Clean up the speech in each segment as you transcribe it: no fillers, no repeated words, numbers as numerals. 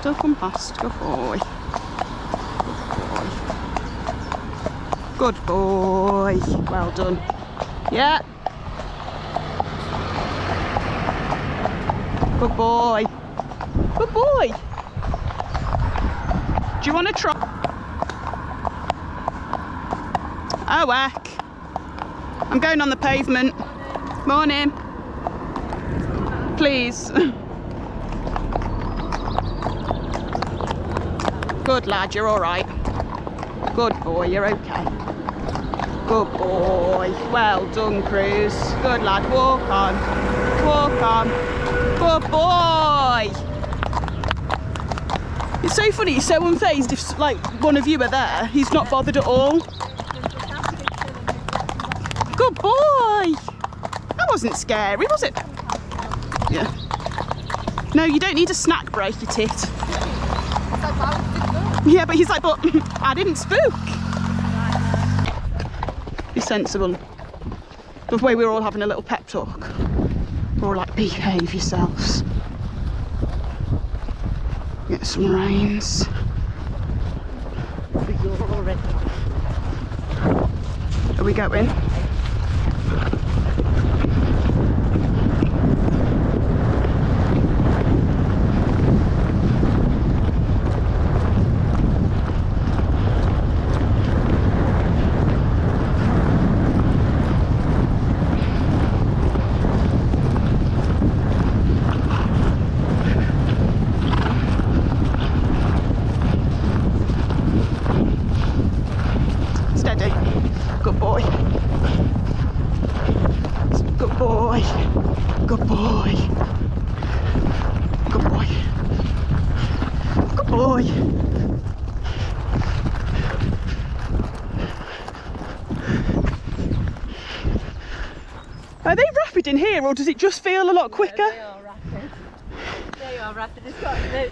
Still come past. Good boy. Good boy. Well done. Yeah. Good boy. Good boy. Do you want to try? Oh, heck. I'm going on the pavement. Morning. Please. Good lad, you're all right. Good boy, you're okay. Good boy. Well done, Cruz. Good lad. Walk on. Walk on. Good boy. It's so funny, he's so unfazed if like one of you are there. He's not bothered at all. Good boy. That wasn't scary, was it? Yeah. No, you don't need a snack break, you tit. Yeah, but he's like, but I didn't spook. Be sensible. The way we're all having a little pep talk. We're all like, behave yourselves. Get some reins. Are we going? Good boy. Good boy. Good boy. Good boy. Good boy. Are they rapid in here, or does it just feel a lot quicker? No, they are rapid. They are rapid. It's got the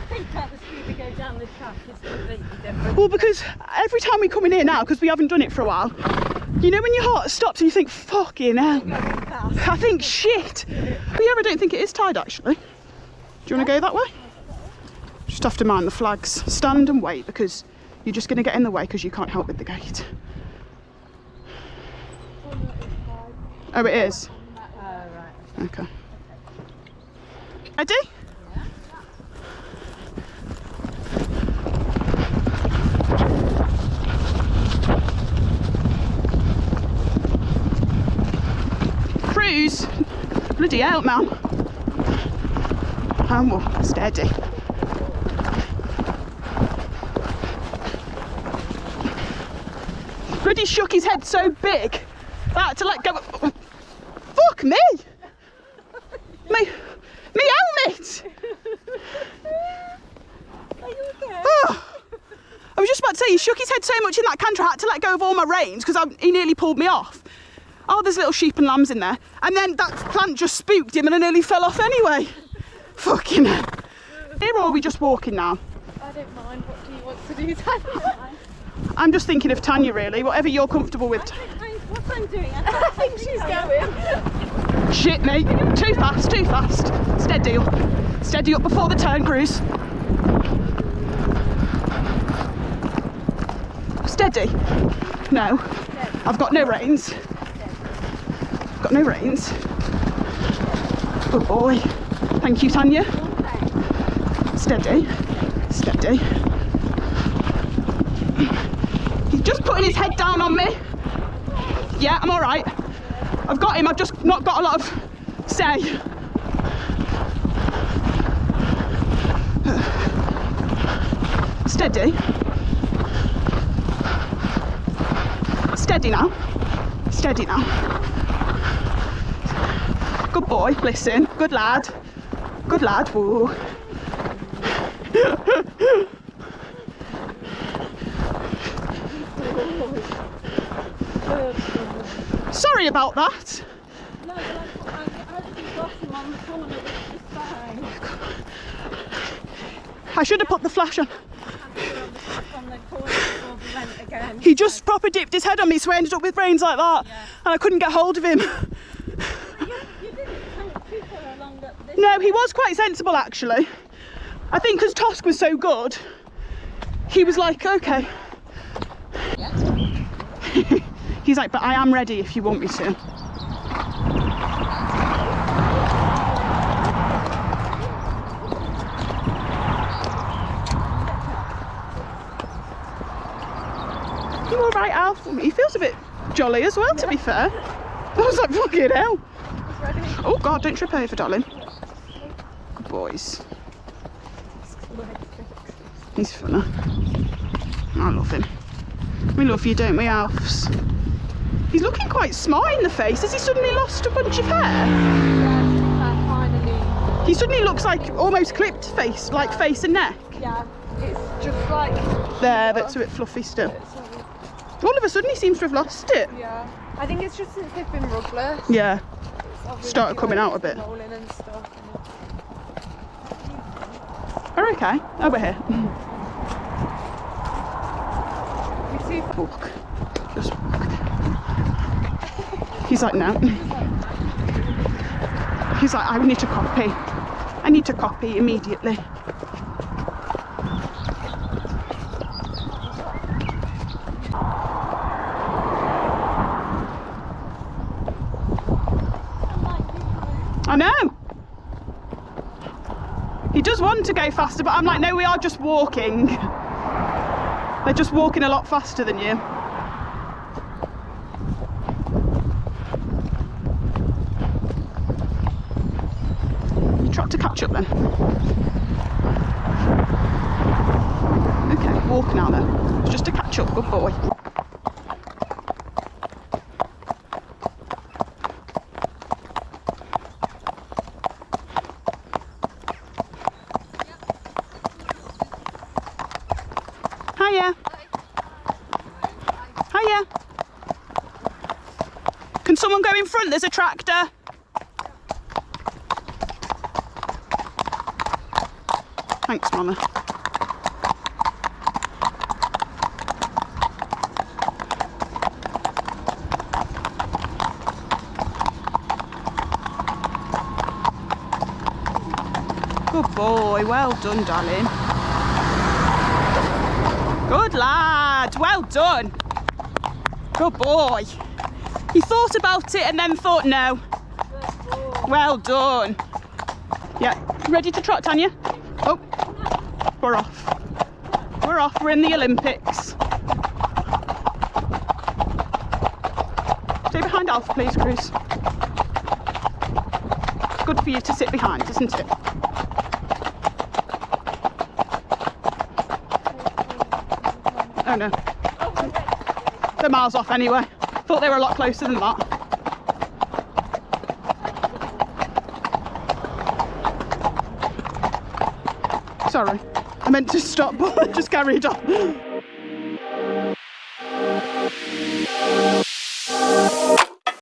think out the speed to go down the track is completely different. Well, because every time we come in here now, because we haven't done it for a while, you know when your heart stops and you think, fucking hell, I think shit. But yeah, I don't think it is tied actually. Do you want to go that way? Just have to mind the flags. Stand and wait, because you're just going to get in the way because you can't help with the gate. Oh, it is? Right. Okay. Ready? Cruise? Bloody hell, man. Oh, steady. Bloody shook his head so big that I had to let go. Fuck me! Me helmet! Are you okay? Oh, I was just about to say, he shook his head so much in that canter, I had to let go of all my reins because he nearly pulled me off. Oh, there's little sheep and lambs in there. And then that plant just spooked him and I nearly fell off anyway. Fucking hell. Here, or are we just walking now? I don't mind. What do you want to do, Tanya? I'm just thinking of Tanya, really. Whatever you're comfortable with. I don't mind what I'm doing. I think she's going. Shit, mate. Too fast, too fast. Steady up. Steady up before the turn, Cruz. Steady. No. I've got no reins. Got no reins. Good boy. Thank you, Tanya. Steady. Steady. He's just putting his head down on me. Yeah, I'm all right. I've got him. I've just not got a lot of say. Steady. Steady now. Steady now. Good boy, listen. Good lad. Good lad. Whoa. Sorry about that. No, but I just got him on the corner, which is fine. I should have put the flash on. On the corner before we went again. He just proper dipped his head on me, so I ended up with reins like that. Yeah. And I couldn't get hold of him. You didn't take people along this No, he was quite sensible actually. I think because Tosk was so good, he was like, okay. He's like, but I am ready if you want me to. You all right, Alf? He feels a bit jolly as well, to be fair. I was like, fucking hell. Oh God, don't trip over, darling. Good boys. He's funny. I love him. We love you, don't we, Alfs? He's looking quite smart in the face. Has he suddenly lost a bunch of hair? Yeah, finally. He suddenly looks like almost clipped face, like face and neck. Yeah, it's just like... There, that's a bit fluffy still. All of a sudden he seems to have lost it. Yeah, I think it's just since they've been rugless. Yeah, Obviously, started coming out a bit. rolling and stuff. We're okay. Oh, we're here. We see Walk. Just walk. He's like, no. He's like, I need to copy. I need to copy immediately. I know. He does want to go faster, but I'm like, no, we are just walking. They're just walking a lot faster than you. You trot to catch up then. Okay, walk now then. It's just to catch up, good boy. Hiya. Hiya. Can someone go in front? There's a tractor. Thanks, Mama. Good boy. Well done, darling. Good lad, well done. Good boy. He thought about it and then thought no. Well done. Yeah, ready to trot, Tanya? Oh, we're off. We're off, we're in the Olympics. Stay behind Alf, please, Cruz. It's good for you to sit behind, isn't it? Oh no. They're miles off anyway. Thought they were a lot closer than that. Sorry. I meant to stop, but I just carried on.